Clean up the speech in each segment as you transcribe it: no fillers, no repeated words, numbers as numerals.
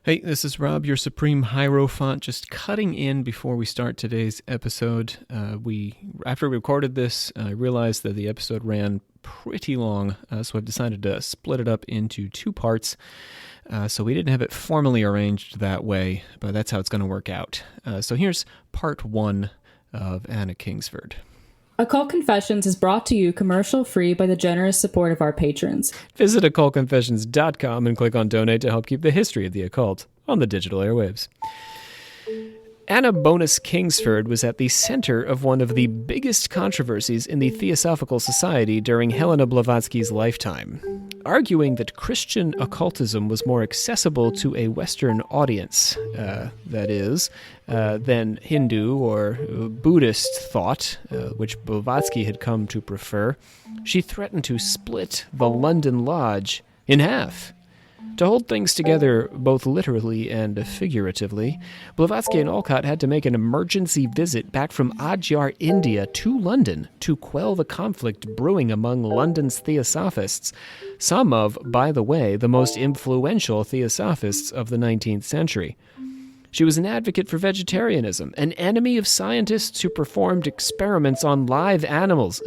Hey, this is Rob, your Supreme Hierophant, just cutting in before we start today's episode. After we recorded this, I realized that the episode ran pretty long, so I've decided to split it up into two parts. So we didn't have it formally arranged that way, but that's how it's going to work out. So here's part one of Anna Kingsford. Occult Confessions is brought to you commercial-free by the generous support of our patrons. Visit occultconfessions.com and click on Donate to help keep the history of the occult on the digital airwaves. Anna Bonus Kingsford was at the center of one of the biggest controversies in the Theosophical Society during Helena Blavatsky's lifetime, arguing that Christian occultism was more accessible to a Western audience, than Hindu or Buddhist thought, which Blavatsky had come to prefer. She threatened to split the London Lodge in half. To hold things together both literally and figuratively, Blavatsky and Olcott had to make an emergency visit back from Adyar, India, to London to quell the conflict brewing among London's theosophists, some of, by the way, the most influential theosophists of the 19th century. She was an advocate for vegetarianism, an enemy of scientists who performed experiments on live animals,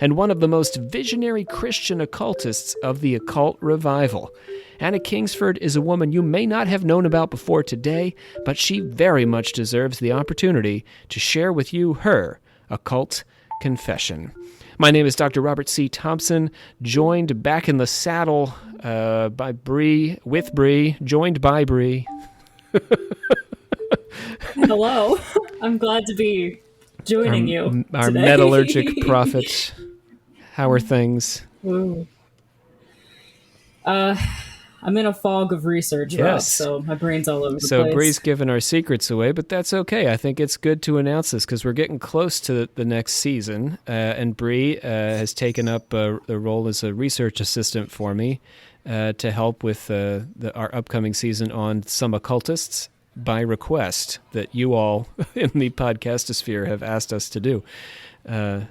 and one of the most visionary Christian occultists of the occult revival. Anna Kingsford is a woman you may not have known about before today, but she very much deserves the opportunity to share with you her occult confession. My name is Dr. Robert C. Thompson, joined back in the saddle by Bree, joined by Bree. Hello. I'm glad to be joining you Our today. metallurgic prophet. How are things? Ooh. I'm in a fog of research, Rob, so my brain's all over the place. So Bree's giving our secrets away, but that's okay. I think it's good to announce this because we're getting close to the next season, and Bree has taken up the role as a research assistant for me to help with our upcoming season on some occultists by request that you all in the podcastosphere have asked us to do. Wow,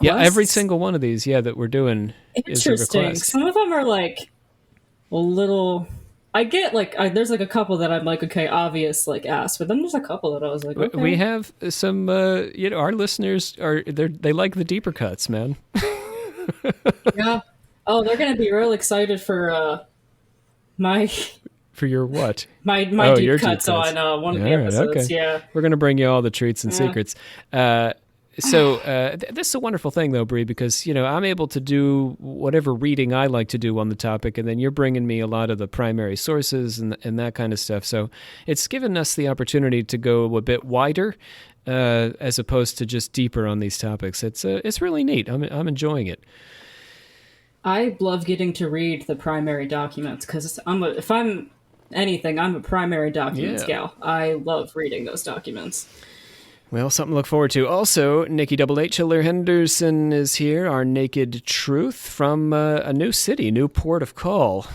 Yeah, every single one of these, that we're doing is a request. Some of them are like a little. I get there's a couple that I'm like, okay, obvious, ask, but then there's a couple that I was like, okay. We have some, our listeners they like the deeper cuts, man. Yeah. Oh, they're gonna be real excited for my. For your what? My deep cuts on one of the episodes. Okay. Yeah, we're gonna bring you all the treats and secrets. So this is a wonderful thing, though, Bree, because, I'm able to do whatever reading I like to do on the topic, and then you're bringing me a lot of the primary sources and that kind of stuff. So it's given us the opportunity to go a bit wider as opposed to just deeper on these topics. It's really neat. I'm enjoying it. I love getting to read the primary documents because if I'm anything, I'm a primary documents gal. I love reading those documents. Well, something to look forward to. Also, Nikki H. Hiller Henderson is here, our naked truth from a new city, new port of call.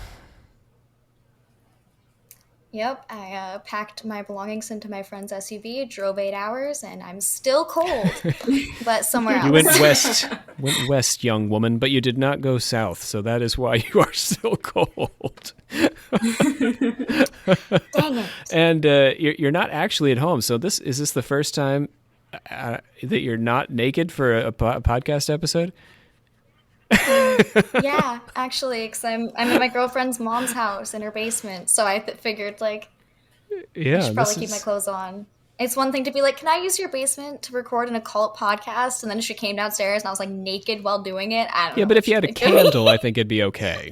Yep, I packed my belongings into my friend's SUV, drove 8 hours, and I'm still cold, but somewhere else. You went west, young woman, but you did not go south, so that is why you are still cold. Dang it. And you're not actually at home, so is this the first time that you're not naked for a podcast episode? Yeah, actually, because I'm at my girlfriend's mom's house in her basement, so I figured, I should probably keep my clothes on. It's one thing to be like, can I use your basement to record an occult podcast? And then she came downstairs and I was naked while doing it. I don't know. Yeah, but if you had a candle, I think it'd be okay.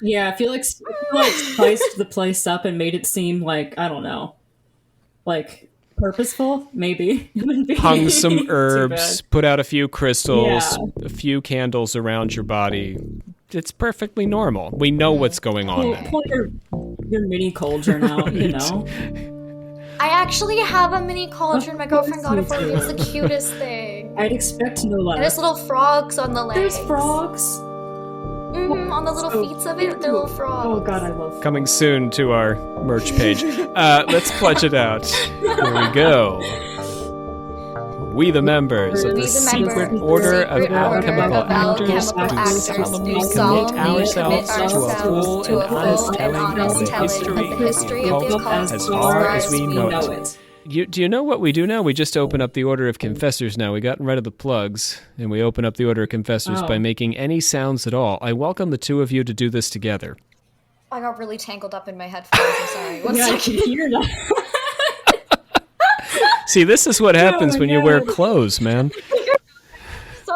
Yeah, I feel like spiced the place up and made it seem I don't know, purposeful, maybe. Hung some herbs, put out a few crystals, a few candles around your body. It's perfectly normal. We know what's going on. Pull your mini cauldron out, I actually have a mini cauldron. My girlfriend got it for me. It's the cutest thing. I'd expect no less. There's little frogs on the legs. There's frogs? On the little feet of it, they're little frogs. Oh god, I love frogs. Coming soon to our merch page. Let's pledge it out. Here we go. We the members of the secret order of alchemical actors do solemnly commit ourselves to a full and honest telling of the history of the occult as far as we know it. Do you know what we do now? We just open up the order of confessors now. We got rid of the plugs, and we open up the order of confessors by making any sounds at all. I welcome the two of you to do this together. I got really tangled up in my headphones. I'm sorry. One second. I can hear that. See, this is what happens when you wear clothes, man.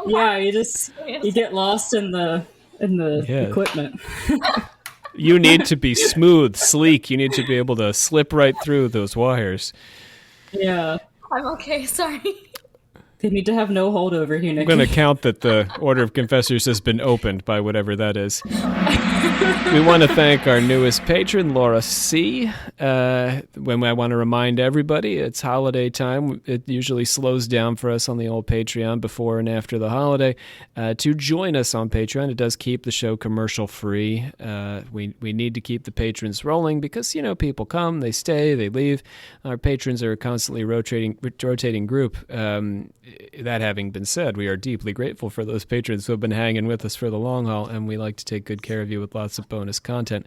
Yeah, you get lost in the equipment. You need to be smooth, sleek. You need to be able to slip right through those wires. Yeah. I'm okay, sorry. They need to have no holdover here, Nikki. I'm going to count that the Order of Confessors has been opened by whatever that is. We want to thank our newest patron, Laura C. When I want to remind everybody, it's holiday time. It usually slows down for us on the old Patreon before and after the holiday. To join us on Patreon, it does keep the show commercial free. We need to keep the patrons rolling because, people come, they stay, they leave. Our patrons are a constantly rotating group. That having been said, we are deeply grateful for those patrons who have been hanging with us for the long haul, and we like to take good care of you with lots of bonus content.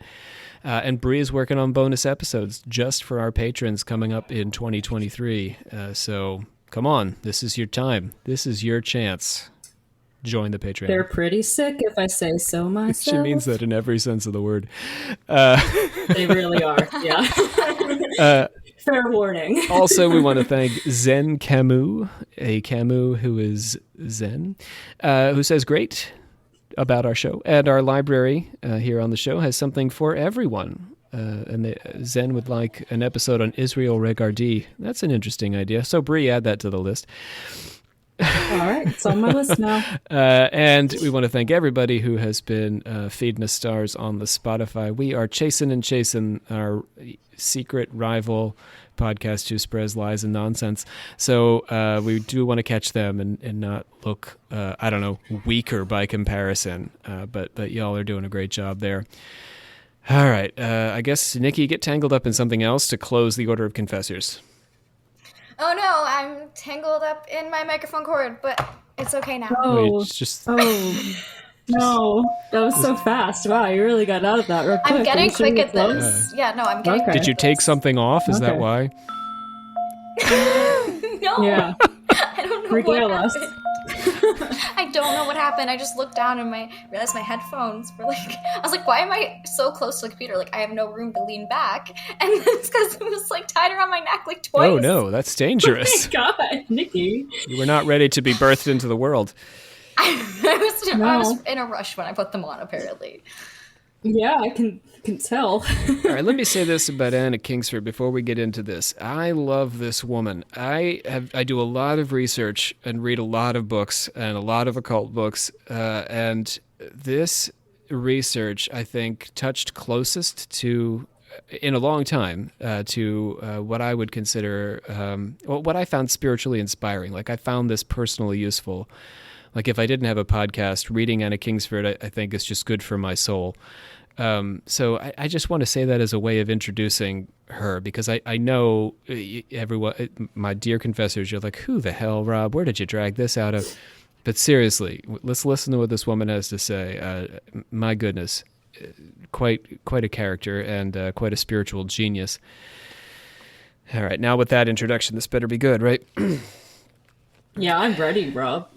And Bree is working on bonus episodes just for our patrons coming up in 2023. So come on, this is your time. This is your chance. Join the Patreon. They're pretty sick, if I say so myself. She means that in every sense of the word. They really are, yeah. Fair warning. Also, we want to thank Zen Camus, a Camus who is Zen, who says great about our show. And our library here on the show has something for everyone. And Zen would like an episode on Israel Regardi. That's an interesting idea. So, Bree, add that to the list. All right, it's on my list now. And we want to thank everybody who has been feeding us stars on the Spotify. We are chasing our secret rival podcast who spreads lies and nonsense. So we do want to catch them and not look, weaker by comparison. But y'all are doing a great job there. All right. I guess, Nikki, get tangled up in something else to close the Order of Confessors. Oh no, I'm tangled up in my microphone cord, but it's okay now. No, that was so fast. Wow, you really got out of that real quick. I'm getting quick at this. I'm getting quick. Did you take something off? Is that why? No. Yeah. I don't know Regale what us. happened. I don't know what happened. I just looked down and realized my headphones were I was like, why am I so close to the computer? I have no room to lean back. And it's because it was tied around my neck twice. Oh no, that's dangerous. Oh my God, Nikki. You were not ready to be birthed into the world. I was in a rush when I put them on, apparently. Yeah, I can tell. All right, let me say this about Anna Kingsford before we get into this. I love this woman. I do a lot of research and read a lot of books and a lot of occult books, and this research, I think, touched closest to, in a long time, to what I would consider, what I found spiritually inspiring. I found this personally useful. If I didn't have a podcast, reading Anna Kingsford, I think is just good for my soul. So I just want to say that as a way of introducing her, because I know everyone, my dear confessors, you're like, who the hell, Rob? Where did you drag this out of? But seriously, let's listen to what this woman has to say. My goodness, quite a character and quite a spiritual genius. All right, now with that introduction, this better be good, right? Yeah, I'm ready, Rob.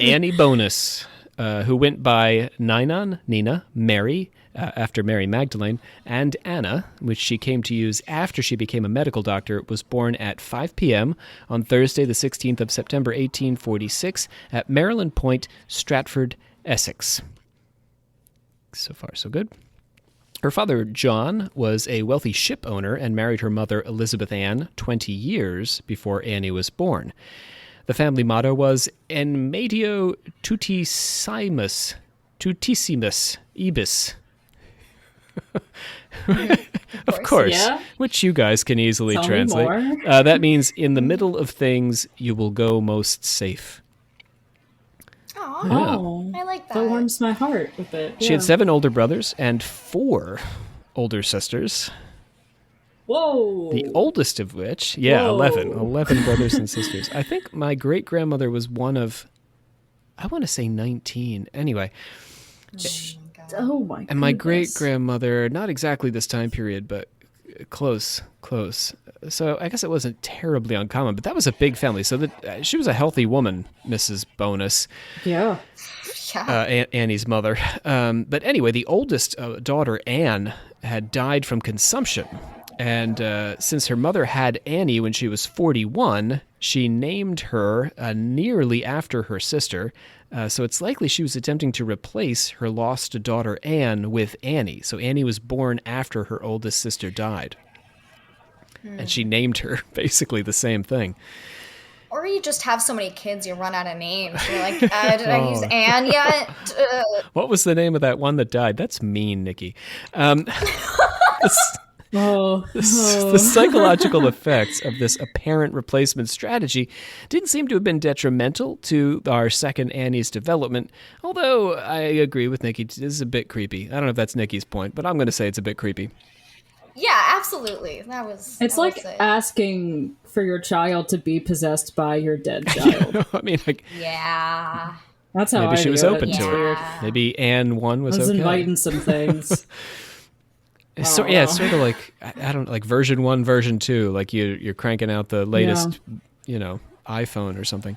Annie Bonus, who went by Nina, Mary, after Mary Magdalene, and Anna, which she came to use after she became a medical doctor, was born at 5 p.m. on Thursday, the 16th of September, 1846, at Maryland Point, Stratford, Essex. So far, so good. Her father, John, was a wealthy ship owner and married her mother, Elizabeth Ann, 20 years before Annie was born. The family motto was Enmetio Tutissimus Ibis. Of course, yeah. Which you guys can easily translate. That means, in the middle of things, you will go most safe. Aww, yeah. I like that. That warms my heart a bit. Yeah. She had 7 older brothers and 4 older sisters. Whoa. The oldest of which, 11 brothers and sisters. I think my great-grandmother was one of, I want to say 19. Anyway. Oh my goodness. And my great-grandmother, not exactly this time period, but close. So I guess it wasn't terribly uncommon, but that was a big family. So that she was a healthy woman, Mrs. Bonus. Yeah. Annie's mother. But anyway, the oldest daughter, Anne, had died from consumption. And since her mother had Annie when she was 41, she named her nearly after her sister. So it's likely she was attempting to replace her lost daughter Anne with Annie. So Annie was born after her oldest sister died. And she named her basically the same thing. Or you just have so many kids you run out of names. You're like, did I use Anne yet? What was the name of that one that died? That's mean, Nikki. The psychological effects of this apparent replacement strategy didn't seem to have been detrimental to our second Annie's development, although I agree with Nikki, this is a bit creepy. I don't know if that's Nikki's point, but I'm going to say it's a bit creepy. Yeah, absolutely. It's like asking for your child to be possessed by your dead child. I mean, like, yeah. That's how maybe she was open to it. Maybe Anne 1 was okay. Inviting some things. It's sort of like, I don't like version 1, version 2, like you're cranking out the latest, iPhone or something.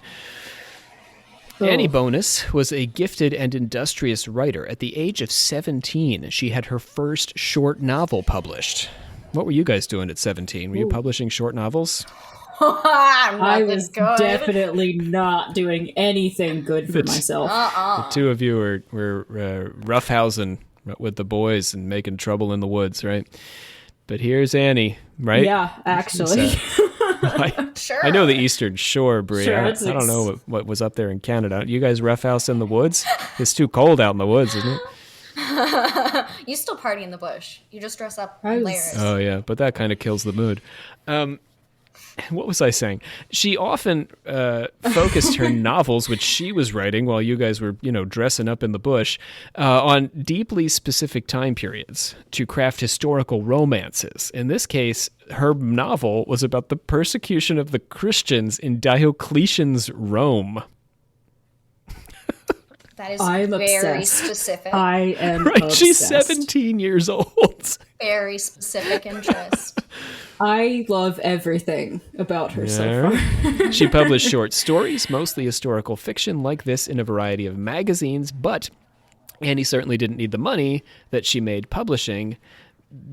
Annie Bonus was a gifted and industrious writer. At the age of 17, she had her first short novel published. What were you guys doing at 17? Were you publishing short novels? I was definitely not doing anything good for myself. The two of you were roughhousing with the boys and making trouble in the woods, right? But here's Annie, right? Yeah, actually. Sure. I know the Eastern Shore, Brie. Sure, I don't know what was up there in Canada. You guys roughhouse in the woods? It's too cold out in the woods, isn't it? You still party in the bush. You just dress up in layers. Oh, yeah, but that kind of kills the mood. What was I saying? She often focused her novels, which she was writing while you guys were, dressing up in the bush, on deeply specific time periods to craft historical romances. In this case, her novel was about the persecution of the Christians in Diocletian's Rome. That is I'm very obsessed. Specific. I am obsessed. She's 17 years old. Very specific interest. I love everything about her so far. She published short stories, mostly historical fiction like this, in a variety of magazines, but Annie certainly didn't need the money that she made publishing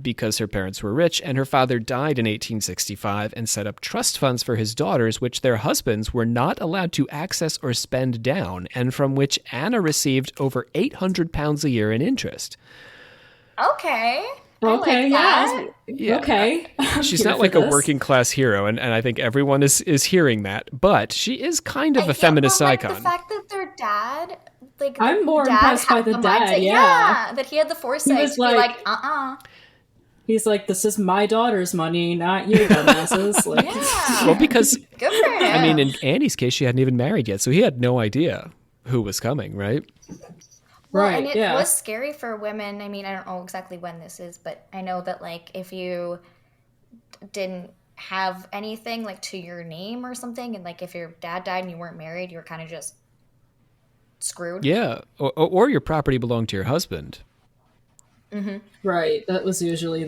because her parents were rich, and her father died in 1865 and set up trust funds for his daughters, which their husbands were not allowed to access or spend down, and from which Anna received over £800 a year in interest. Okay. Okay, like yeah. Okay. She's not like a working class hero, and I think everyone is hearing that, but she is kind of a feminist icon. The fact that their dad, I'm more impressed by the dad, yeah. That he had the foresight to be like, He's like, this is my daughter's money, not your dumbasses. Yeah. Well, because, good for him. I mean, in Annie's case, she hadn't even married yet, so he had no idea who was coming, right? Well, and it was scary for women. I mean, I don't know exactly when this is, but I know that, if you didn't have anything, to your name or something, and, if your dad died and you weren't married, you were kind of just screwed. Yeah, or your property belonged to your husband. Mm-hmm. Right, that was usually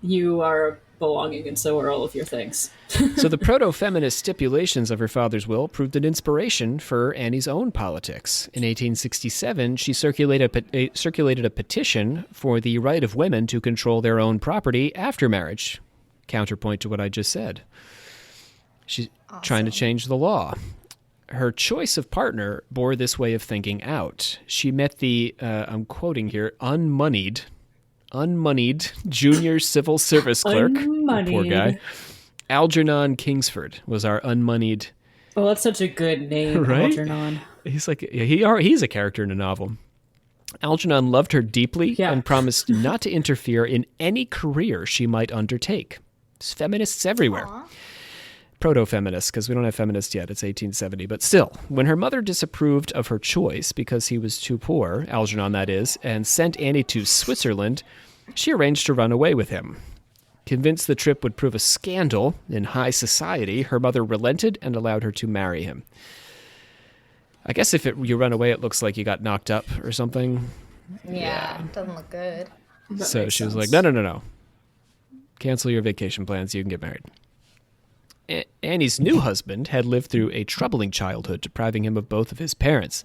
you are belonging and so are all of your things. So the proto-feminist stipulations of her father's will proved an inspiration for Annie's own politics. In 1867, she circulated a petition for the right of women to control their own property after marriage. Counterpoint to what I just said. She's trying to change the law. Her choice of partner bore this way of thinking out. She met the, I'm quoting here, unmoneyed junior civil service clerk. Poor guy. Algernon Kingsford was our unmoneyed. Oh, that's such a good name, right? Algernon. He's he's a character in a novel. Algernon loved her deeply and promised not to interfere in any career she might undertake. There's feminists everywhere. Aww. Proto-feminists, because we don't have feminists yet. It's 1870. But still, when her mother disapproved of her choice because he was too poor, Algernon that is, and sent Annie to Switzerland, she arranged to run away with him. Convinced the trip would prove a scandal in high society, her mother relented and allowed her to marry him. I guess if you run away, it looks like you got knocked up or something. Yeah. Doesn't look good. So she was like, no. Cancel your vacation plans. You can get married. Annie's new husband had lived through a troubling childhood, depriving him of both of his parents.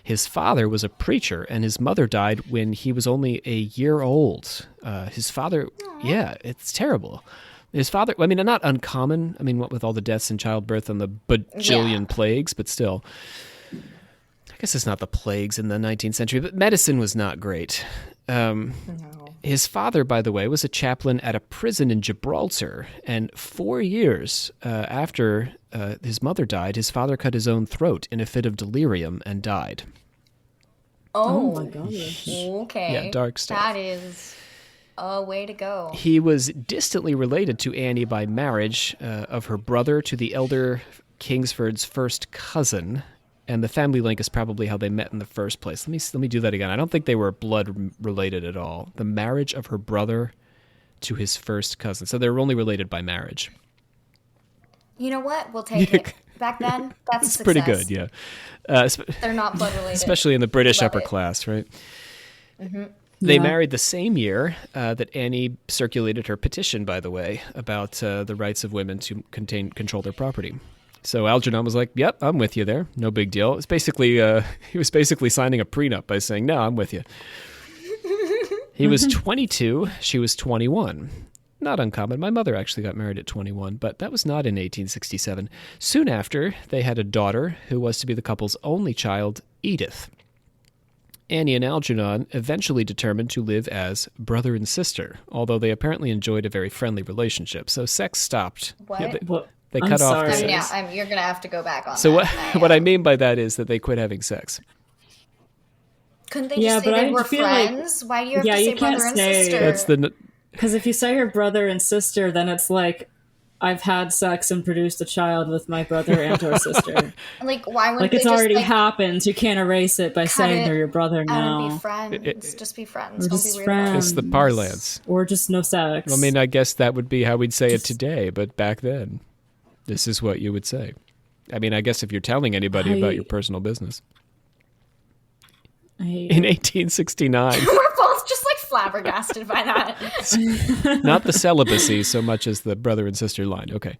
His father was a preacher, and his mother died when he was only a year old. His father, it's terrible. His father, I mean, not uncommon. I mean, what with all the deaths in childbirth and the bajillion plagues, but still. I guess it's not the plagues in the 19th century, but medicine was not great. His father, by the way, was a chaplain at a prison in Gibraltar, and 4 years after his mother died, his father cut his own throat in a fit of delirium and died. Oh my gosh. Okay. Yeah, dark stuff. That is a way to go. He was distantly related to Annie by marriage of her brother to the elder Kingsford's first cousin, and the family link is probably how they met in the first place. Let me do that again. I don't think they were blood related at all. The marriage of her brother to his first cousin. So they were only related by marriage. You know what? We'll take it. Back then, that's pretty good, yeah. They're not blood related. Especially in the British upper class, right? Mm-hmm. They married the same year that Annie circulated her petition, by the way, about the rights of women to control their property. So Algernon was like, "Yep, I'm with you there. No big deal." It's basically he was basically signing a prenup by saying, "No, I'm with you." He was 22. She was 21. Not uncommon. My mother actually got married at 21, but that was not in 1867. Soon after, they had a daughter who was to be the couple's only child, Edith. Annie and Algernon eventually determined to live as brother and sister, although they apparently enjoyed a very friendly relationship. So sex stopped. What? Yeah, they cut off the sex. You're going to have to go back on so that. What I mean by that is that they quit having sex. Couldn't they just say they were friends? Why do you have to say brother and sister? That's because if you say your brother and sister, then it's like, I've had sex and produced a child with my brother and or sister. Like, why would like it's already happened? You can't erase it by saying they're your brother now. Be friends. Just be friends. Don't be weird about it. It's the parlance. Or just no sex. I mean, I guess that would be how we'd say it today, but back then, this is what you would say. I mean, I guess if you're telling anybody about your personal business. In 1869. We're both just like flabbergasted by that. Not the celibacy so much as the brother and sister line. Okay.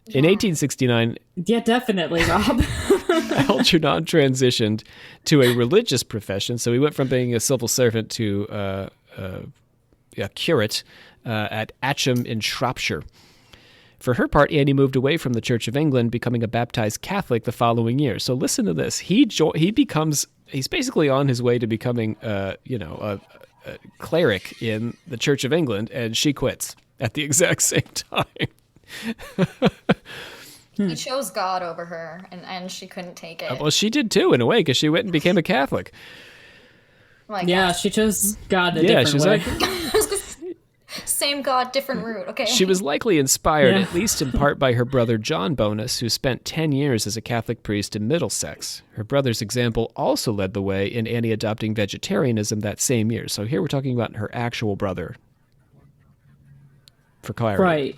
In 1869. Yeah, definitely, Rob. Algernon transitioned to a religious profession. So he went from being a civil servant to a curate at Atcham in Shropshire. For her part, Annie moved away from the Church of England, becoming a baptized Catholic the following year. So listen to this. He's basically on his way to becoming, a cleric in the Church of England, and she quits at the exact same time. He chose God over her, and she couldn't take it. Well, she did too, in a way, because she went and became a Catholic. She chose God a different way. Like, same God, different route. Okay. She was likely inspired, at least in part, by her brother John Bonus, who spent 10 years as a Catholic priest in Middlesex. Her brother's example also led the way in Annie adopting vegetarianism that same year. So here we're talking about her actual brother, for clarity. Right.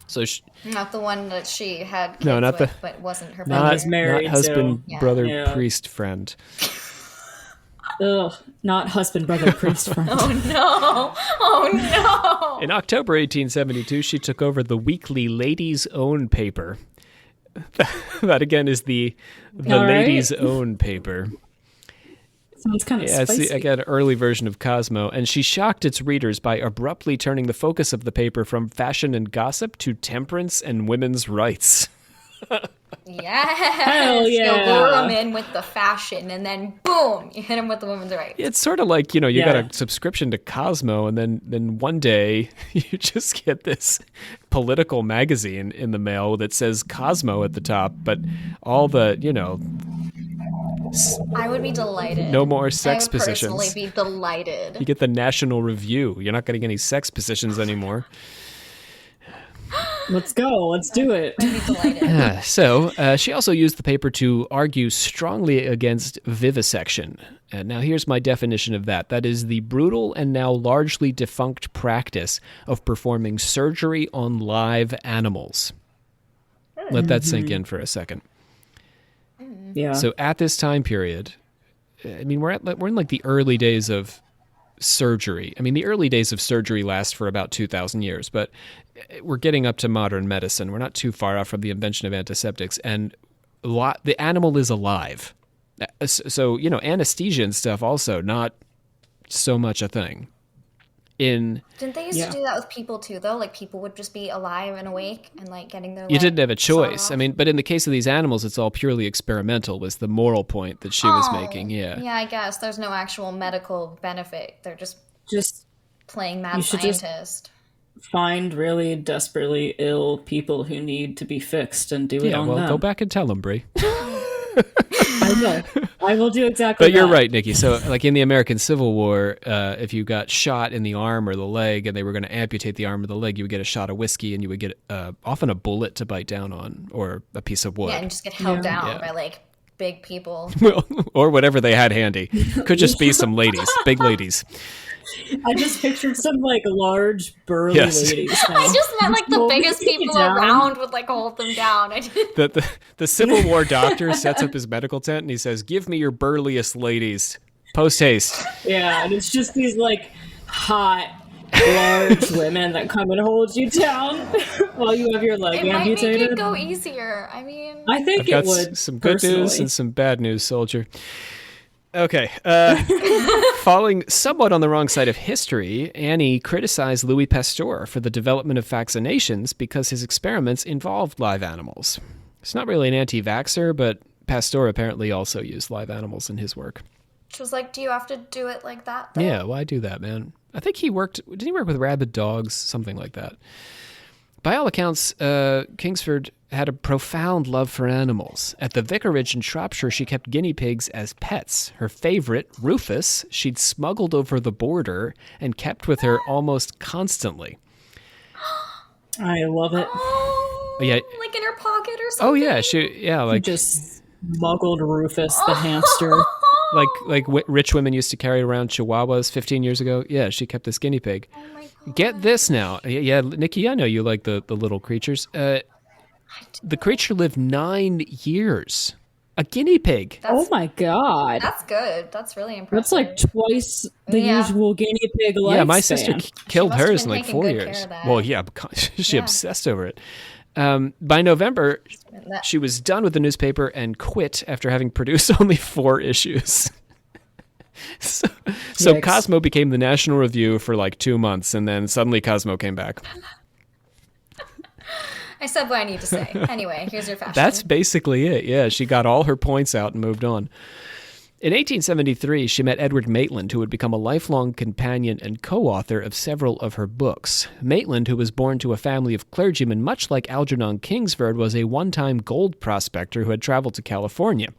So not the one that she had kids with, but wasn't her brother. Not husband, brother, priest, friend. Ugh, not husband, brother, priest, friend. Oh no! In October 1872, she took over the weekly Ladies' Own paper. That again is the Ladies' Own paper. Sounds kind of spicy. It's again an early version of Cosmo, and she shocked its readers by abruptly turning the focus of the paper from fashion and gossip to temperance and women's rights. Yes. Hell yeah. You lure them in with the fashion, and then boom, you hit them with the women's rights. It's sort of like, you got a subscription to Cosmo, and then one day you just get this political magazine in the mail that says Cosmo at the top, but all the, I would be delighted. No more sex positions. I would personally be delighted. You get the National Review. You're not getting any sex positions anymore. Let's go. Let's do it. I'd be delighted. So she also used the paper to argue strongly against vivisection. Now here's my definition of that. That is the brutal and now largely defunct practice of performing surgery on live animals. Let that sink in for a second. Yeah. So at this time period, I mean, we're in like the early days of surgery. I mean, the early days of surgery last for about 2,000 years, but we're getting up to modern medicine. We're not too far off from the invention of antiseptics, and the animal is alive. So, anesthesia and stuff also not so much a thing. Didn't they used to do that with people too, though? Like, people would just be alive and awake and, like, getting their You didn't have a choice. I mean, but in the case of these animals, it's all purely experimental, was the moral point that she was making, yeah. Yeah, I guess. There's no actual medical benefit. They're just playing mad scientist. Find really desperately ill people who need to be fixed and do it on them. Yeah, well, go back and tell them, Brie. I will. I will do exactly that. But you're right, Nikki. So, like in the American Civil War, if you got shot in the arm or the leg and they were going to amputate the arm or the leg, you would get a shot of whiskey and you would get often a bullet to bite down on or a piece of wood. Yeah, and just get held down by, like, big people. Well, or whatever they had handy. Could just be some ladies, big ladies. I just pictured some, like, large, burly ladies. Now. I just meant, like, the biggest people around would, like, hold them down. The Civil War doctor sets up his medical tent and he says, "Give me your burliest ladies. Post haste." Yeah, and it's just these, like, hot, large women that come and hold you down while you have your leg amputated. It might make it go easier. I mean... I think I've it would, some good news and some bad news, soldier. Okay. Falling somewhat on the wrong side of history, Annie criticized Louis Pasteur for the development of vaccinations because his experiments involved live animals. He's not really an anti-vaxxer, but Pasteur apparently also used live animals in his work. She was like, do you have to do it like that, though? Yeah, why do that, man? I think didn't he work with rabid dogs? Something like that. By all accounts, Kingsford had a profound love for animals. At the vicarage in Shropshire, she kept guinea pigs as pets. Her favorite, Rufus, she'd smuggled over the border and kept with her almost constantly. I love it. Oh, yeah. Like in her pocket or something? Oh, yeah. Like just smuggled Rufus, the hamster. Like rich women used to carry around chihuahuas 15 years ago. Yeah, she kept this guinea pig. Oh my God. Get this now. Yeah, Nikki, I know you like the little creatures. The creature lived 9 years. A guinea pig. Oh my God. That's good. That's really impressive. That's like twice the usual guinea pig lifespan. Yeah, my sister killed hers in like 4 years. Care of that. Well, yeah, she obsessed over it. By November, she was done with the newspaper and quit after having produced only 4 issues. So Cosmo became the National Review for like 2 months, and then suddenly Cosmo came back. I said what I need to say. Anyway, here's your fashion. That's basically it. Yeah, she got all her points out and moved on. In 1873, she met Edward Maitland, who would become a lifelong companion and co-author of several of her books. Maitland, who was born to a family of clergymen much like Algernon Kingsford, was a one-time gold prospector who had traveled to California.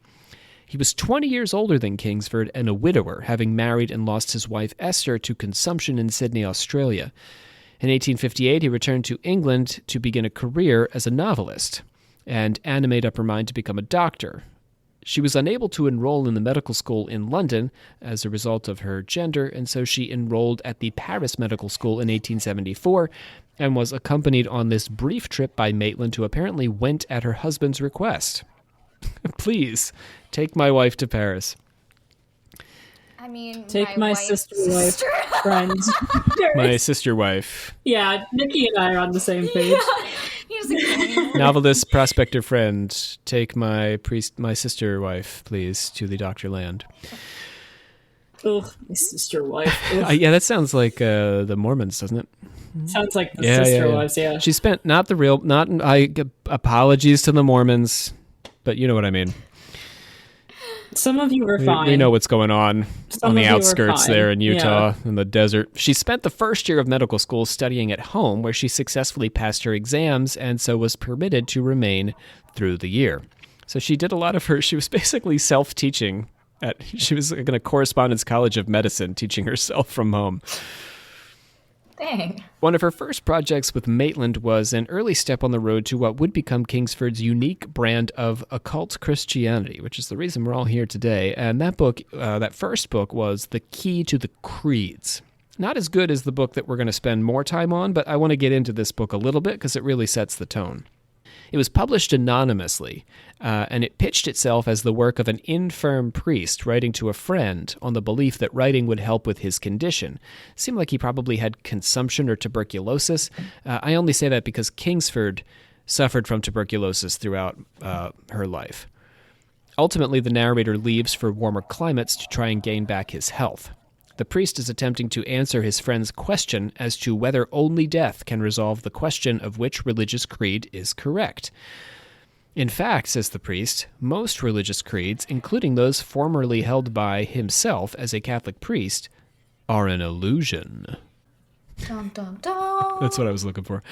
He was 20 years older than Kingsford and a widower, having married and lost his wife Esther to consumption in Sydney, Australia. In 1858, he returned to England to begin a career as a novelist, and Anna made up her mind to become a doctor. She was unable to enroll in the medical school in London as a result of her gender, and so she enrolled at the Paris Medical School in 1874 and was accompanied on this brief trip by Maitland, who apparently went at her husband's request. Please, take my wife to Paris. I mean, take my sister wife, friends. My sister wife. Yeah, Nikki and I are on the same page. Novelist, prospector friend, take my sister wife, please, to the Dr. Land. Ugh, my sister wife. Yeah, that sounds like the Mormons, doesn't it? Sounds like the sister wives, yeah. She spent apologies to the Mormons, but you know what I mean. Some of you were fine. We know what's going on the outskirts there in Utah, in the desert. She spent the first year of medical school studying at home, where she successfully passed her exams and so was permitted to remain through the year. So she did a lot of she was basically self-teaching. She was in a correspondence college of medicine, teaching herself from home. They Dang. One of her first projects with Maitland was an early step on the road to what would become Kingsford's unique brand of occult Christianity, which is the reason we're all here today. And that book, that first book, was The Key to the Creeds. Not as good as the book that we're going to spend more time on, but I want to get into this book a little bit because it really sets the tone. It was published anonymously, and it pitched itself as the work of an infirm priest writing to a friend on the belief that writing would help with his condition. Seemed like he probably had consumption or tuberculosis. I only say that because Kingsford suffered from tuberculosis throughout her life. Ultimately, the narrator leaves for warmer climates to try and gain back his health. The priest is attempting to answer his friend's question as to whether only death can resolve the question of which religious creed is correct. In fact, says the priest, most religious creeds, including those formerly held by himself as a Catholic priest, are an illusion. Dun, dun, dun. That's what I was looking for.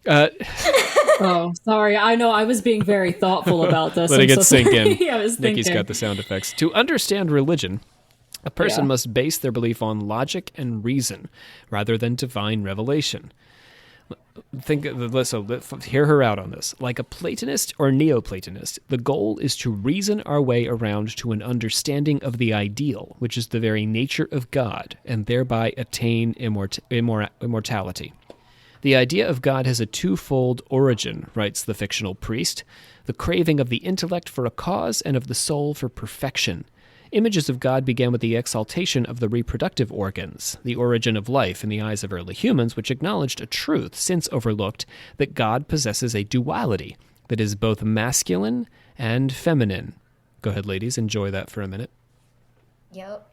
Oh, sorry. I know I was being very thoughtful about this. Letting it sink in. Yeah, I was thinking. Nikki's got the sound effects. To understand religion, a person must base their belief on logic and reason rather than divine revelation. Hear her out on this. Like a Platonist or Neoplatonist, the goal is to reason our way around to an understanding of the ideal, which is the very nature of God, and thereby attain immortality. The idea of God has a twofold origin, writes the fictional priest, the craving of the intellect for a cause and of the soul for perfection. Images of God began with the exaltation of the reproductive organs, the origin of life in the eyes of early humans, which acknowledged a truth, since overlooked, that God possesses a duality that is both masculine and feminine. Go ahead, ladies, enjoy that for a minute. Yep.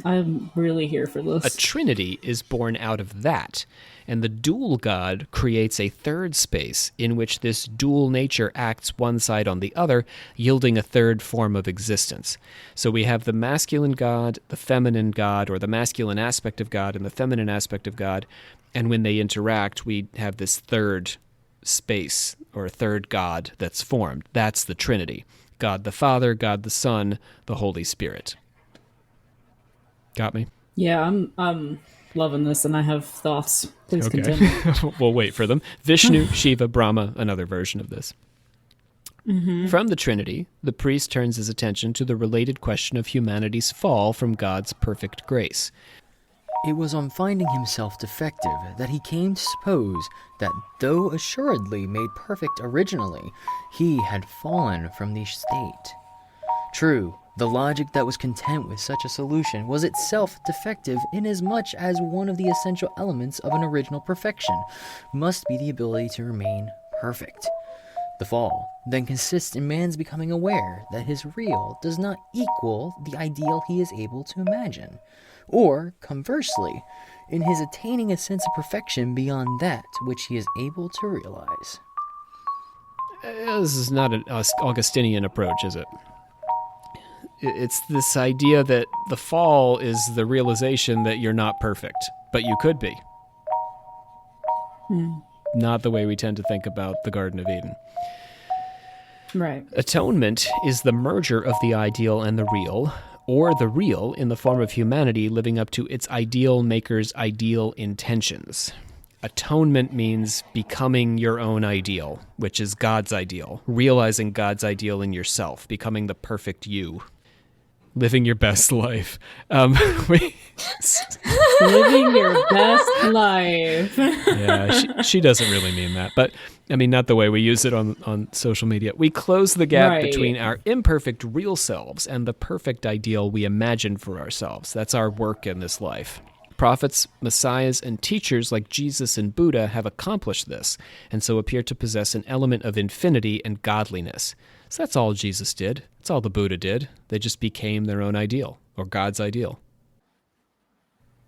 I'm really here for this. A trinity is born out of that, and the dual God creates a third space in which this dual nature acts one side on the other, yielding a third form of existence. So we have the masculine God, the feminine God, or the masculine aspect of God and the feminine aspect of God, and when they interact, we have this third space, or third God that's formed. That's the Trinity. God the Father, God the Son, the Holy Spirit. Got me? Yeah, I'm loving this, and I have thoughts. Please continue. We'll wait for them. Vishnu, Shiva, Brahma, another version of this. Mm-hmm. From the Trinity, the priest turns his attention to the related question of humanity's fall from God's perfect grace. It was on finding himself defective that he came to suppose that, though assuredly made perfect originally, he had fallen from the state. True, the logic that was content with such a solution was itself defective inasmuch as one of the essential elements of an original perfection must be the ability to remain perfect. The fall then consists in man's becoming aware that his real does not equal the ideal he is able to imagine, or, conversely, in his attaining a sense of perfection beyond that which he is able to realize. This is not an Augustinian approach, is it? It's this idea that the fall is the realization that you're not perfect, but you could be. Not the way we tend to think about the Garden of Eden. Right. Atonement is the merger of the ideal and the real, or the real in the form of humanity living up to its ideal maker's ideal intentions. Atonement means becoming your own ideal, which is God's ideal, realizing God's ideal in yourself, becoming the perfect you. Living your best life. Living your best life. Yeah, she doesn't really mean that. But, I mean, not the way we use it on social media. We close the gap between our imperfect real selves and the perfect ideal we imagine for ourselves. That's our work in this life. Prophets, messiahs, and teachers like Jesus and Buddha have accomplished this, and so appear to possess an element of infinity and godliness. So that's all Jesus did. That's all the Buddha did. They just became their own ideal, or God's ideal.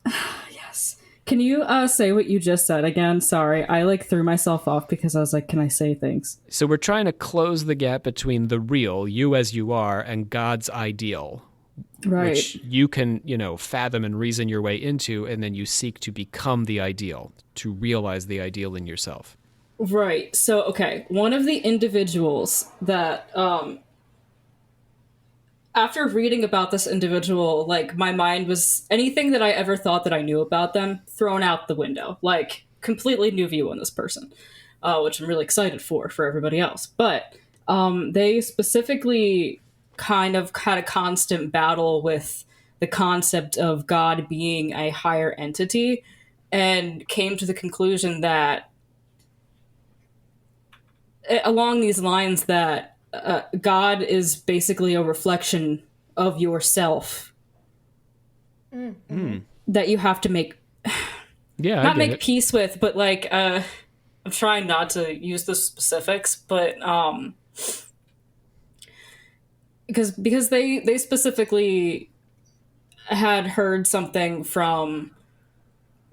Yes. Can you say what you just said again? Sorry, I threw myself off because I was like, can I say things? So we're trying to close the gap between the real, you as you are, and God's ideal. Right. Which you can, fathom and reason your way into, and then you seek to become the ideal, to realize the ideal in yourself. Right. So, okay, one of the individuals that after reading about this individual, like, my mind was, anything that I ever thought that I knew about them, thrown out the window. Like, completely new view on this person, which I'm really excited for everybody else. But they specifically kind of had a constant battle with the concept of God being a higher entity, and came to the conclusion that, along these lines, that God is basically a reflection of yourself that you have to make, not make peace with, but like, I'm trying not to use the specifics, but because they specifically had heard something from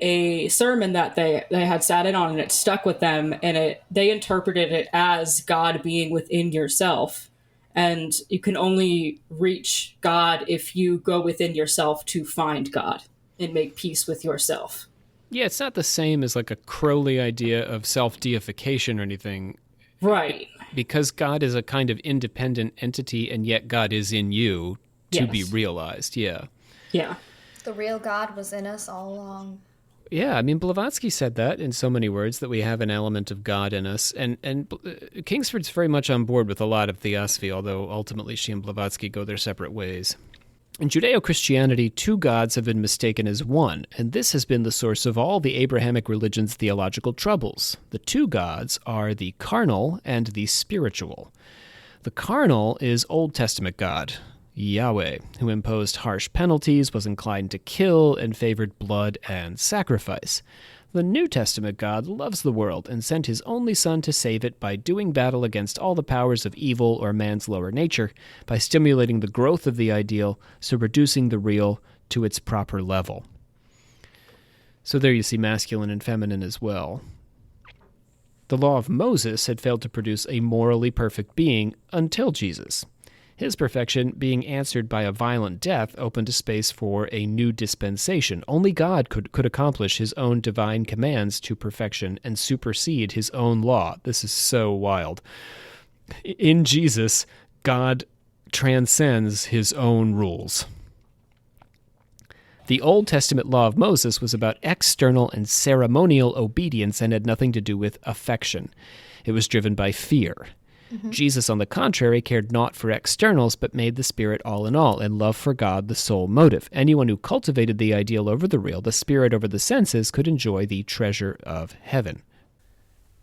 a sermon that they had sat in on, and it stuck with them, and they interpreted it as God being within yourself, and you can only reach God if you go within yourself to find God and make peace with yourself. Yeah, it's not the same as like a Crowley idea of self-deification or anything. Right. Because God is a kind of independent entity, and yet God is in you to be realized. Yeah. Yeah. The real God was in us all along. Yeah, I mean, Blavatsky said that in so many words, that we have an element of God in us. And Kingsford's very much on board with a lot of theosophy, although ultimately she and Blavatsky go their separate ways. In Judeo-Christianity, two gods have been mistaken as one, and this has been the source of all the Abrahamic religion's theological troubles. The two gods are the carnal and the spiritual. The carnal is Old Testament God, Yahweh, who imposed harsh penalties, was inclined to kill, and favored blood and sacrifice. The New Testament God loves the world and sent his only Son to save it by doing battle against all the powers of evil or man's lower nature, by stimulating the growth of the ideal, so reducing the real to its proper level. So there you see masculine and feminine as well. The law of Moses had failed to produce a morally perfect being until Jesus. His perfection, being answered by a violent death, opened a space for a new dispensation. Only God could accomplish his own divine commands to perfection and supersede his own law. This is so wild. In Jesus, God transcends his own rules. The Old Testament law of Moses was about external and ceremonial obedience and had nothing to do with affection. It was driven by fear. Jesus, on the contrary, cared not for externals, but made the spirit all in all, and love for God the sole motive. Anyone who cultivated the ideal over the real, the spirit over the senses, could enjoy the treasure of heaven.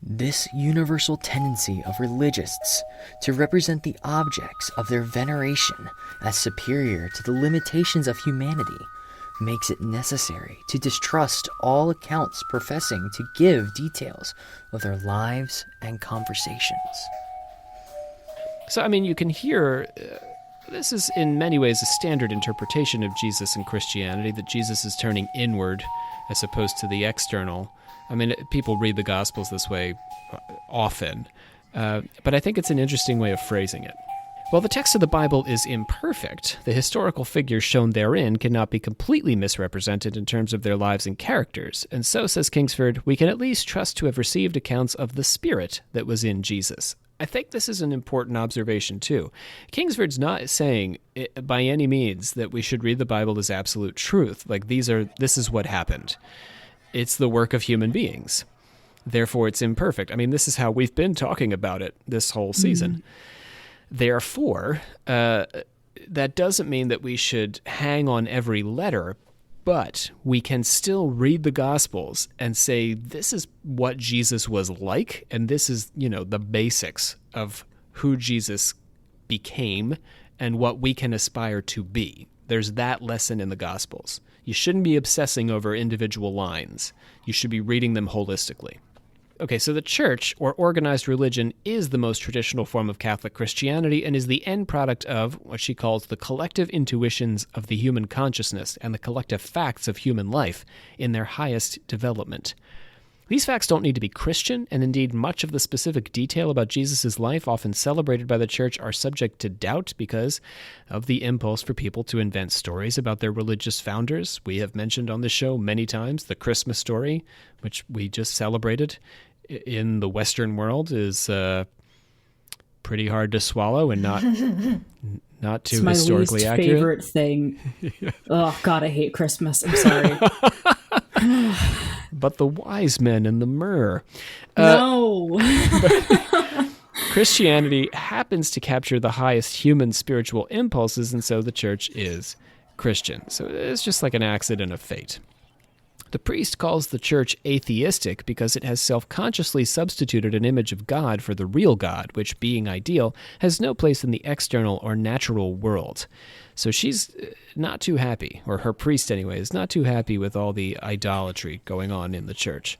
This universal tendency of religionists to represent the objects of their veneration as superior to the limitations of humanity makes it necessary to distrust all accounts professing to give details of their lives and conversations. So, I mean, you can hear, this is in many ways a standard interpretation of Jesus and Christianity, that Jesus is turning inward as opposed to the external. I mean, people read the Gospels this way often, but I think it's an interesting way of phrasing it. While the text of the Bible is imperfect, the historical figures shown therein cannot be completely misrepresented in terms of their lives and characters, and so, says Kingsford, we can at least trust to have received accounts of the spirit that was in Jesus. I think this is an important observation, too. Kingsford's not saying, by any means, that we should read the Bible as absolute truth. Like, this is what happened. It's the work of human beings. Therefore, it's imperfect. I mean, this is how we've been talking about it this whole season. Therefore, that doesn't mean that we should hang on every letter, but we can still read the Gospels and say, this is what Jesus was like, and this is, the basics of who Jesus became and what we can aspire to be. There's that lesson in the Gospels. You shouldn't be obsessing over individual lines. You should be reading them holistically. Okay, so the church, or organized religion, is the most traditional form of Catholic Christianity and is the end product of what she calls the collective intuitions of the human consciousness and the collective facts of human life in their highest development. These facts don't need to be Christian, and indeed much of the specific detail about Jesus' life, often celebrated by the church, are subject to doubt because of the impulse for people to invent stories about their religious founders. We have mentioned on the show many times the Christmas story, which we just celebrated in the Western world, is pretty hard to swallow and not too it's my historically least accurate. favorite thing. Oh God, I hate Christmas. I'm sorry. But the wise men and the myrrh. No. Christianity happens to capture the highest human spiritual impulses, and so the church is Christian. So it's just like an accident of fate. The priest calls the church atheistic because it has self-consciously substituted an image of God for the real God, which, being ideal, has no place in the external or natural world. So she's not too happy, or her priest anyway, is not too happy with all the idolatry going on in the church.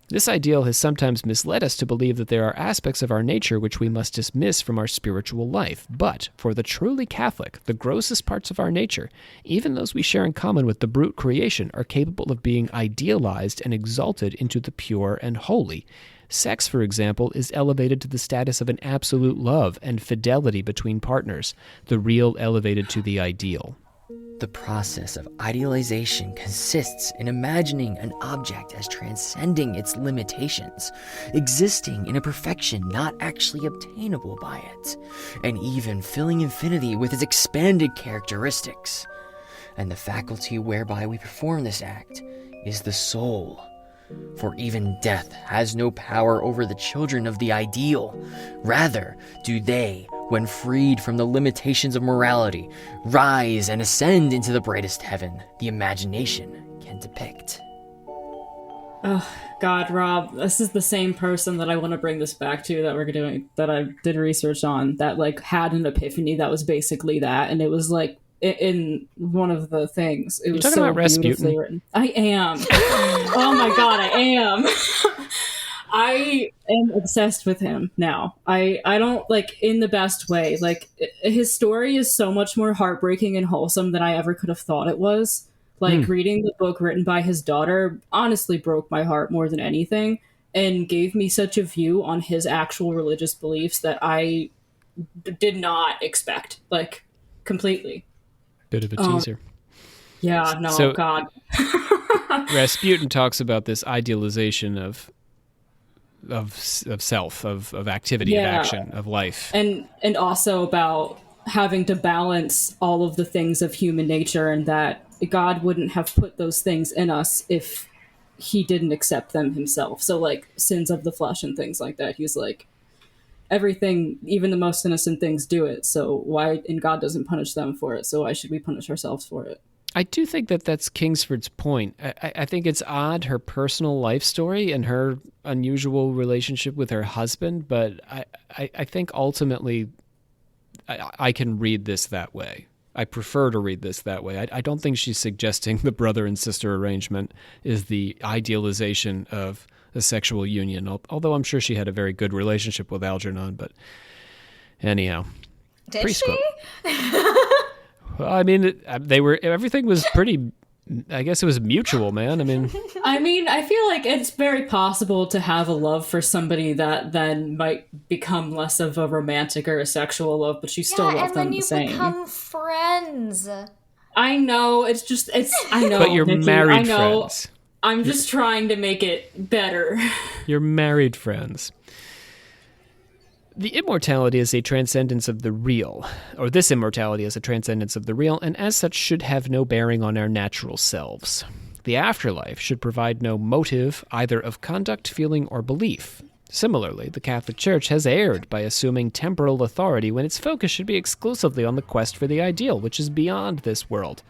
This ideal has sometimes misled us to believe that there are aspects of our nature which we must dismiss from our spiritual life. But for the truly Catholic, the grossest parts of our nature, even those we share in common with the brute creation, are capable of being idealized and exalted into the pure and holy. Sex, for example, is elevated to the status of an absolute love and fidelity between partners, the real elevated to the ideal. The process of idealization consists in imagining an object as transcending its limitations, existing in a perfection not actually obtainable by it, and even filling infinity with its expanded characteristics. And the faculty whereby we perform this act is the soul. For even death has no power over the children of the ideal. Rather, do they, when freed from the limitations of morality, rise and ascend into the brightest heaven the imagination can depict. Oh, God, Rob, this is the same person that I want to bring this back to that we're doing, that I did research on, that like had an epiphany that was basically that, and it was like in one of the things. It was so beautifully written. I am. Oh my God, I am. I am obsessed with him now. I don't, like, in the best way. Like, his story is so much more heartbreaking and wholesome than I ever could have thought it was. Like, reading the book written by his daughter honestly broke my heart more than anything, and gave me such a view on his actual religious beliefs that I did not expect. Like, completely. Bit of a teaser. Yeah, no, so, God. Rasputin talks about this idealization of self, of activity, of action, of life. And also about having to balance all of the things of human nature, and that God wouldn't have put those things in us if he didn't accept them himself. So like sins of the flesh and things like that. He's like, everything, even the most innocent things do it. So why, and God doesn't punish them for it. So why should we punish ourselves for it? I do think that that's Kingsford's point. I think it's odd, her personal life story and her unusual relationship with her husband, but I think ultimately I can read this that way. I prefer to read this that way. I don't think she's suggesting the brother and sister arrangement is the idealization of a sexual union, although I'm sure she had a very good relationship with Algernon, but anyhow. Did she? Well, I mean, everything was pretty, I guess it was mutual, man. I mean, I feel like it's very possible to have a love for somebody that then might become less of a romantic or a sexual love, but you still love them the same. And then you become friends. I know, I know. But you're Nikki, married friends. I'm just trying to make it better. You're married friends. The immortality is a transcendence of the real, or this immortality is a transcendence of the real, and as such should have no bearing on our natural selves. The afterlife should provide no motive either of conduct, feeling, or belief. Similarly, the Catholic Church has erred by assuming temporal authority when its focus should be exclusively on the quest for the ideal, which is beyond this world.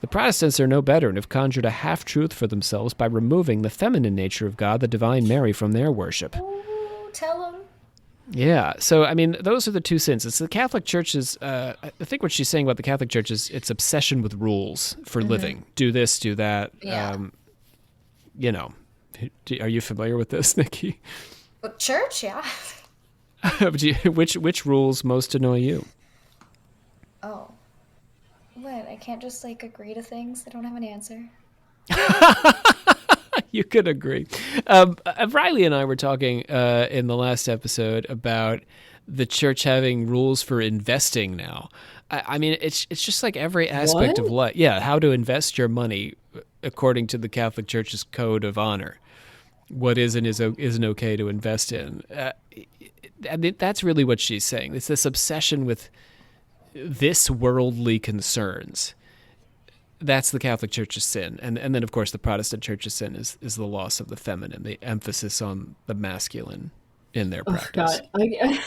The Protestants are no better and have conjured a half-truth for themselves by removing the feminine nature of God, the Divine Mary, from their worship. Ooh, tell them. Yeah, so, I mean, those are the two sins. It's the Catholic Church's, I think what she's saying about the Catholic Church is its obsession with rules for living. Do this, do that. Yeah. Are you familiar with this, Nikki? With church, yeah. Which rules most annoy you? Oh. What? I can't just, agree to things? I don't have an answer. You could agree. Riley and I were talking in the last episode about the church having rules for investing now. I mean, it's just like every aspect of life. Yeah, how to invest your money according to the Catholic Church's code of honor. What is and isn't okay to invest in. I mean, that's really what she's saying. It's this obsession with this worldly concerns. That's the Catholic Church's sin. And then, of course, the Protestant Church's sin is the loss of the feminine, the emphasis on the masculine in their practice. Oh, God.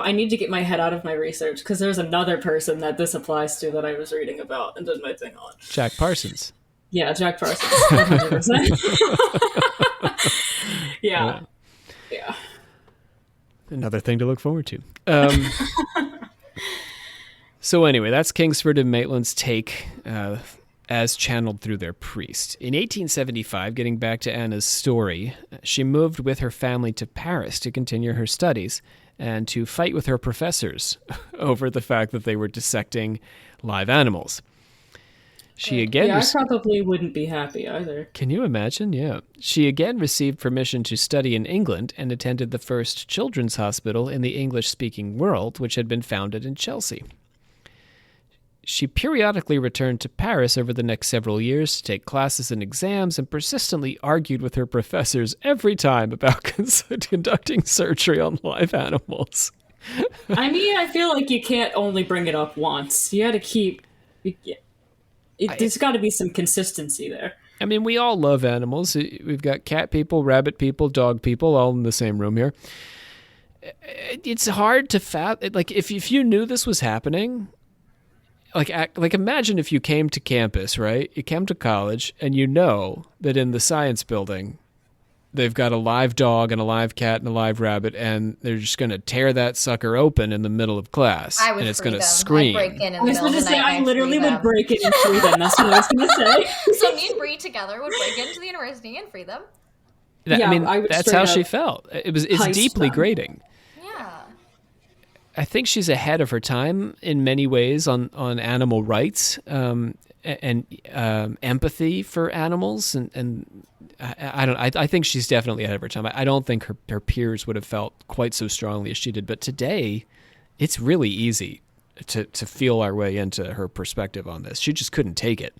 I need to get my head out of my research, because there's another person that this applies to that I was reading about and did my thing on. Jack Parsons. Yeah, Jack Parsons. 100%. Yeah. Another thing to look forward to. So anyway, that's Kingsford and Maitland's take as channeled through their priest. In 1875, getting back to Anna's story, she moved with her family to Paris to continue her studies and to fight with her professors over the fact that they were dissecting live animals. She again... I probably wouldn't be happy either. Can you imagine? Yeah. She again received permission to study in England and attended the first children's hospital in the English-speaking world, which had been founded in Chelsea. She periodically returned to Paris over the next several years to take classes and exams, and persistently argued with her professors every time about conducting surgery on live animals. I mean, I feel like you can't only bring it up once. You got to keep... There's got to be some consistency there. I mean, we all love animals. We've got cat people, rabbit people, dog people, all in the same room here. It's hard to like, if you knew this was happening... Like imagine if you came to campus, right? You came to college, and you know that in the science building, they've got a live dog and a live cat and a live rabbit, and they're just going to tear that sucker open in the middle of class, and it's going to scream. I'd break in I was going to say, I literally would break it and free them. That's what I was going to say. So me and Bree together would break into the university and free them. I mean, that's how she felt. It's deeply grating. I think she's ahead of her time in many ways on animal rights and empathy for animals, and I think she's definitely ahead of her time. I don't think her peers would have felt quite so strongly as she did, but today it's really easy to feel our way into her perspective on this. She just couldn't take it.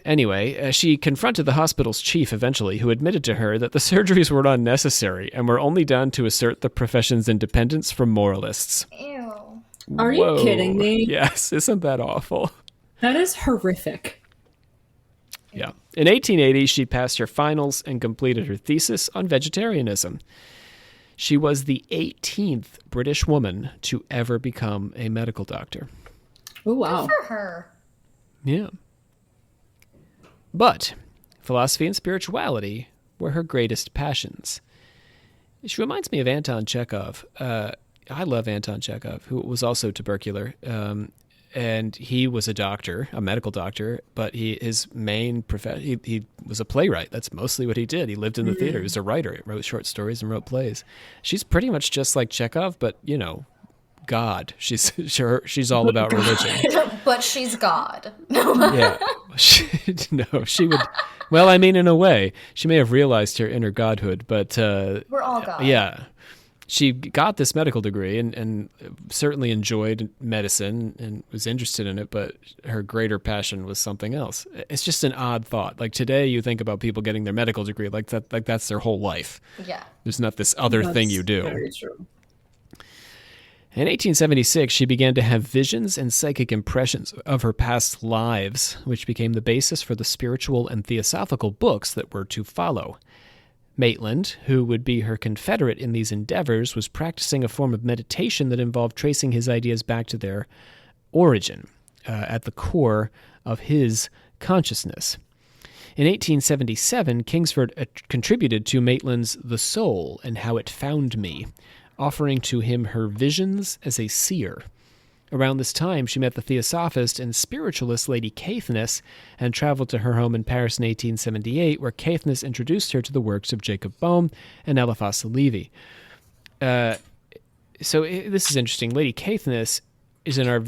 Anyway, she confronted the hospital's chief eventually, who admitted to her that the surgeries were unnecessary and were only done to assert the profession's independence from moralists. Ew. Are you kidding me? Yes, isn't that awful? That is horrific. Yeah. In 1880, she passed her finals and completed her thesis on vegetarianism. She was the 18th British woman to ever become a medical doctor. Oh, wow. Good for her. Yeah. But philosophy and spirituality were her greatest passions. She reminds me of Anton Chekhov. I love Anton Chekhov, who was also tubercular. And he was a doctor, a medical doctor, but his main profession, he was a playwright. That's mostly what he did. He lived in the theater. He was a writer. He wrote short stories and wrote plays. She's pretty much just like Chekhov, but, God. She's all about religion. But she's God. Yeah. She would. Well, I mean, in a way, she may have realized her inner godhood, but we're all God. Yeah. She got this medical degree and certainly enjoyed medicine and was interested in it, but her greater passion was something else. It's just an odd thought. Like today, you think about people getting their medical degree like that's their whole life. Yeah. There's not this other thing you do. Very true. In 1876, she began to have visions and psychic impressions of her past lives, which became the basis for the spiritual and theosophical books that were to follow. Maitland, who would be her confederate in these endeavors, was practicing a form of meditation that involved tracing his ideas back to their origin, at the core of his consciousness. In 1877, Kingsford contributed to Maitland's The Soul and How It Found Me, offering to him her visions as a seer. Around this time, she met the theosophist and spiritualist Lady Caithness and traveled to her home in Paris in 1878, where Caithness introduced her to the works of Jacob Boehme and Eliphas Levi. So this is interesting. Lady Caithness is in our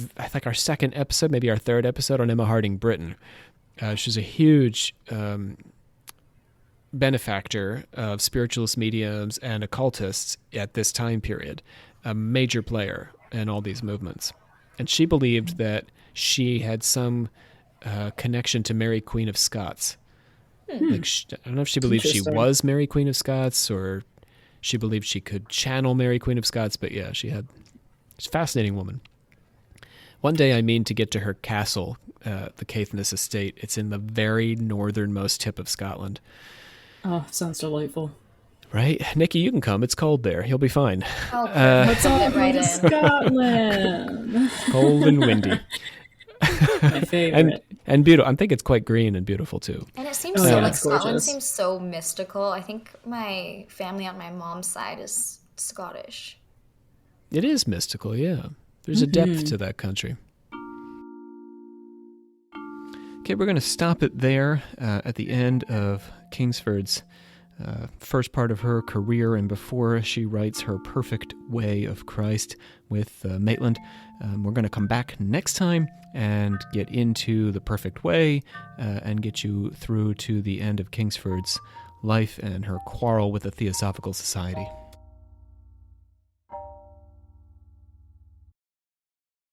second episode, maybe our third episode on Emma Harding Britten. She's a huge benefactor of spiritualist mediums and occultists at this time period, a major player in all these movements. And she believed that she had some connection to Mary Queen of Scots. I don't know if she believed she was Mary Queen of Scots or She believed she could channel Mary, Queen of Scots, but yeah, she's a fascinating woman. One day I mean to get to her castle, the Caithness estate. It's in the very northernmost tip of Scotland. Oh, sounds delightful. Right? Nikki, you can come. It's cold there. You'll be fine. Oh, let's all Get right in. Scotland. Cold and windy. My favorite. And beautiful. I think it's quite green and beautiful too. And it seems Scotland seems so mystical. I think my family on my mom's side is Scottish. It is mystical, yeah. There's a depth to that country. Okay, we're going to stop it there at the end of Kingsford's first part of her career and before she writes her Perfect Way of Christ with Maitland. We're going to come back next time and get into the Perfect Way and get you through to the end of Kingsford's life and her quarrel with the Theosophical Society.